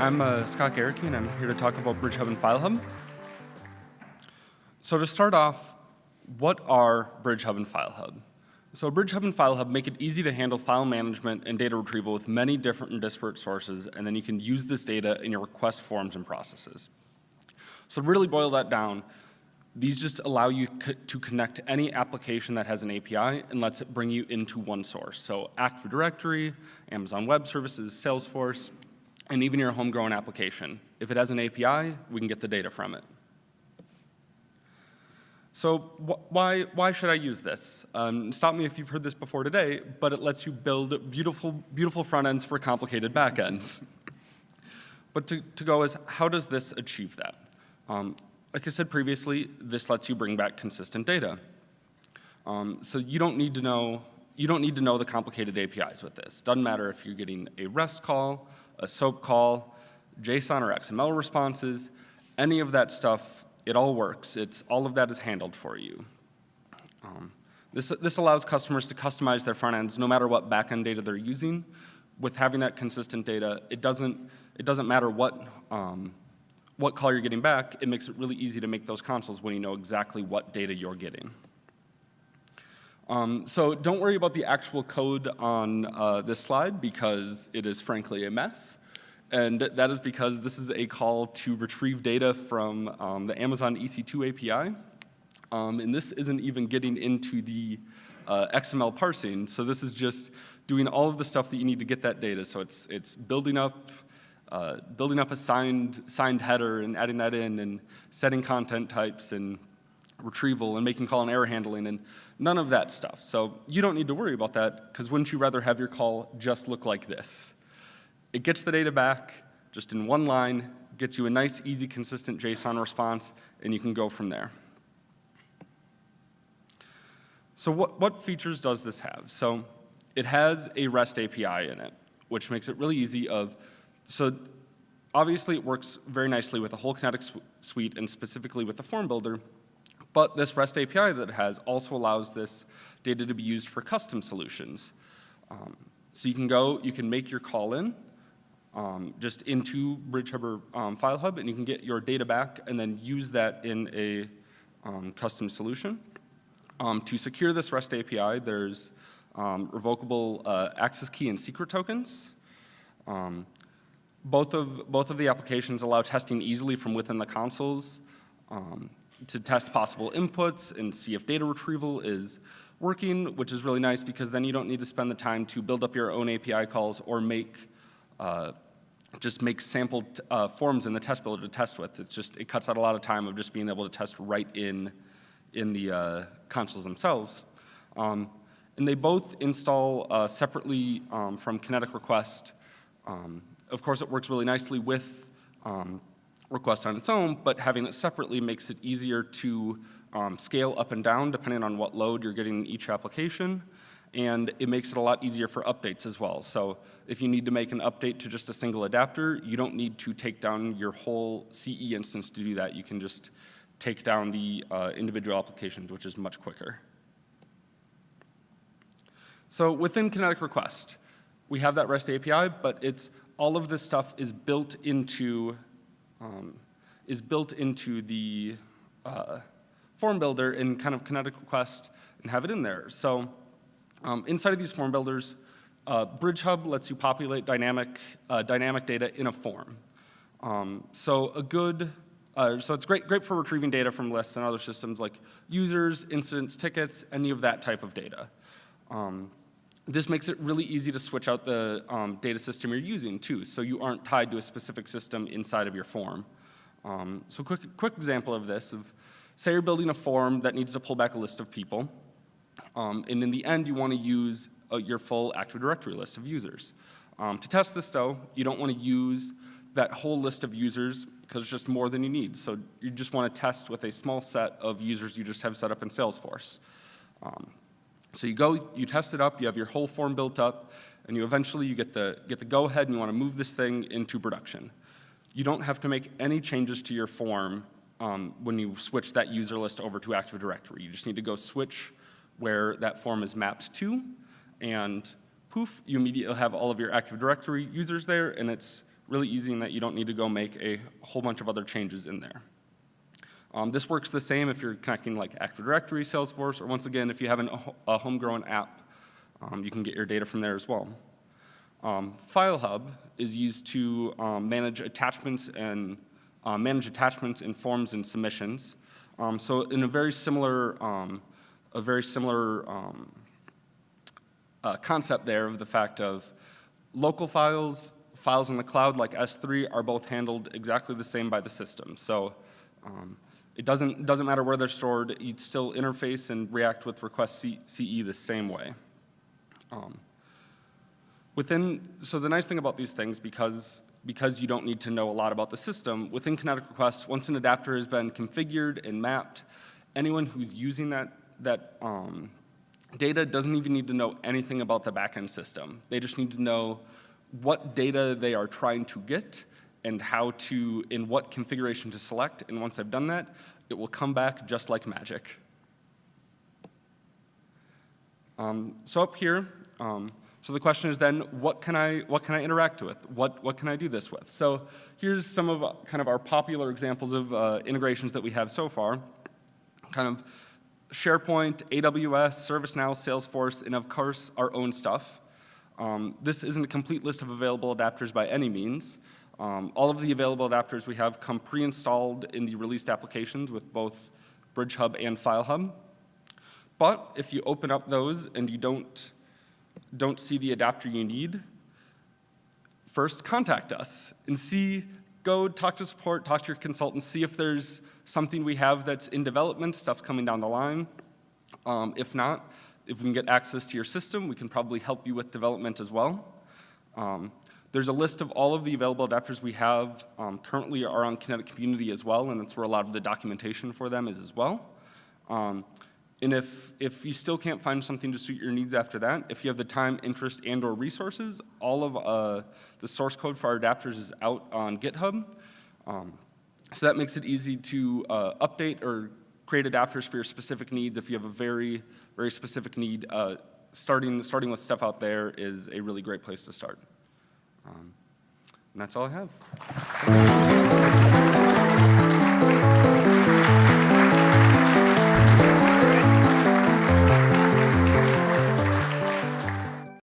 I'm Scott Garricky, and I'm here to talk about Bridge Hub and File Hub. So to start off, what are Bridge Hub and File Hub? So Bridge Hub and File Hub make it easy to handle file management and data retrieval with many different and disparate sources, and then you can use this data in your request forms and processes. So to really boil that down, these just allow you to connect any application that has an API and lets it bring you into one source. So Active Directory, Amazon Web Services, Salesforce, and even your homegrown application. If it has an API, we can get the data from it. So why should I use this? Stop me if you've heard this before today, but it lets you build beautiful front ends for complicated back ends. But to go is, how does this achieve that? Like I said previously, this lets you bring back consistent data. So you don't need to know the complicated APIs with this. Doesn't matter if you're getting a REST call, a SOAP call, JSON or XML responses, any of that stuff, it all works. All of that is handled for you. This allows customers to customize their front ends no matter what backend data they're using. With having that consistent data, it doesn't matter what call you're getting back. It makes it really easy to make those consoles when you know exactly what data you're getting. So don't worry about the actual code on this slide because it is frankly a mess. And that is because this is a call to retrieve data from the Amazon EC2 API. And this isn't even getting into the XML parsing. So this is just doing all of the stuff that you need to get that data. So it's building up a signed header and adding that in and setting content types and retrieval and making call and error handling and none of that stuff. So you don't need to worry about that because wouldn't you rather have your call just look like this? It gets the data back just in one line, gets you a nice, easy, consistent JSON response, and you can go from there. So what features does this have? So it has a REST API in it, which makes it really easy so obviously it works very nicely with the whole Kinetic suite and specifically with the form builder, but this REST API that it has also allows this data to be used for custom solutions. So you can make your call in just into Bridge Hub or File Hub, and you can get your data back and then use that in a custom solution. To secure this REST API, there's revocable access key and secret tokens. Both of the applications allow testing easily from within the consoles to test possible inputs and see if data retrieval is working, which is really nice because then you don't need to spend the time to build up your own API calls or just make sampled forms in the test builder to test with. It cuts out a lot of time of just being able to test right in the consoles themselves. And they both install separately from Kinetic Request. Of course, it works really nicely with Request on its own, but having it separately makes it easier to scale up and down depending on what load you're getting in each application. And it makes it a lot easier for updates as well. So if you need to make an update to just a single adapter, you don't need to take down your whole CE instance to do that. You can just take down the individual applications, which is much quicker. So within Kinetic Request, we have that REST API, but all of this stuff is built into the form builder in kind of Kinetic Request and have it in there. So inside of these form builders, Bridge Hub lets you populate dynamic data in a form. So it's great for retrieving data from lists and other systems like users, incidents, tickets, any of that type of data. This makes it really easy to switch out the data system you're using too, so you aren't tied to a specific system inside of your form. So quick example of this, say you're building a form that needs to pull back a list of people, and in the end you want to use your full Active Directory list of users. To test this though, you don't want to use that whole list of users because it's just more than you need. So you just want to test with a small set of users you just have set up in Salesforce. So you test it up, you have your whole form built up, and you eventually get the go-ahead and you want to move this thing into production. You don't have to make any changes to your form when you switch that user list over to Active Directory. You just need to go switch where that form is mapped to, and poof, you immediately have all of your Active Directory users there, and it's really easy in that you don't need to go make a whole bunch of other changes in there. This works the same if you're connecting like Active Directory, Salesforce, or once again, if you have a homegrown app, you can get your data from there as well. FileHub is used to manage attachments and forms and submissions. So in a very similar concept there of the fact of local files, files in the cloud like S3 are both handled exactly the same by the system. So it doesn't matter where they're stored, you'd still interface and react with request CE the same way. So the nice thing about these things, because you don't need to know a lot about the system, within Kinetic Request, once an adapter has been configured and mapped, anyone who's using that data doesn't even need to know anything about the backend system. They just need to know what data they are trying to get and in what configuration to select, and once I've done that, it will come back just like magic. So up here, so the question is then, what can I interact with? What can I do this with? So here's some of kind of our popular examples of integrations that we have so far. Kind of SharePoint, AWS, ServiceNow, Salesforce, and of course our own stuff. This isn't a complete list of available adapters by any means. All of the available adapters we have come pre-installed in the released applications with both BridgeHub and FileHub. But if you open up those and you don't see the adapter you need, first contact us and go talk to support, talk to your consultant, see if there's something we have that's in development, stuff's coming down the line. If not, if we can get access to your system, we can probably help you with development as well. There's a list of all of the available adapters we have currently are on Kinetic Community as well, and that's where a lot of the documentation for them is as well. And if you still can't find something to suit your needs after that, if you have the time, interest, and/or resources, all of the source code for our adapters is out on GitHub. So that makes it easy to update or create adapters for your specific needs. If you have a very, very specific need, starting with stuff out there is a really great place to start. And that's all I have.